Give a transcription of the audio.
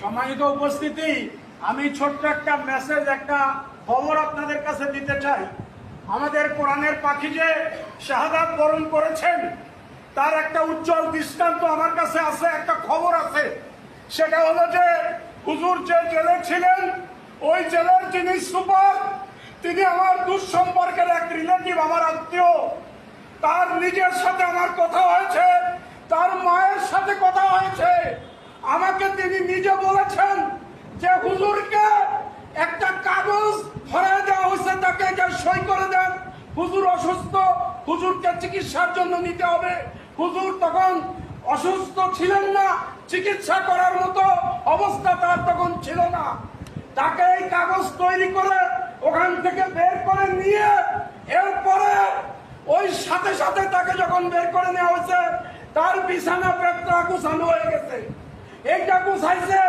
সম্মানিত উপস্থিতি, আমি ছোট্ট একটা মেসেজ, একটা খবর আপনাদের কাছে দিতে চাই। আমাদের কোরআনের পাখি যে শাহাদাত বরণ করেছেন, তার একটা উজ্জ্বল দৃষ্টান্ত আমার কাছে আছে, একটা খবর আছে। সেটা হলো যে হুজুর যে জেলে ছিলেন, ওই জেলের যিনি সুপার, তিনি আমার দুঃসম্পর্কের এক রিলেটিভ, আমার আত্মীয়। তার নিজের সাথে আমার কথা হয়েছে, তার মায়ের সাথে কথা হয়েছে। আমাকে তিনি নিজে বলেছেন যে হুজুরকে একটা কাগজ ধরায় দেওয়া হয়েছে, তাকে সই করে দেন, হুজুর অসুস্থ, হুজুরকে চিকিৎসার জন্য নিতে হবে। হুজুর তখন অসুস্থ ছিলেন না, চিকিৎসা করার মতো অবস্থা তার তখন ছিল না। তাকে এই কাগজ তৈরি করে ওখান থেকে বের করে নিয়ে, এরপরে ওই সাথে সাথে তাকে যখন বের করে নেওয়া হয়েছে, তার বিছানা পেটটা গুছানো হয়ে গেছে। এইটা গুছাইছে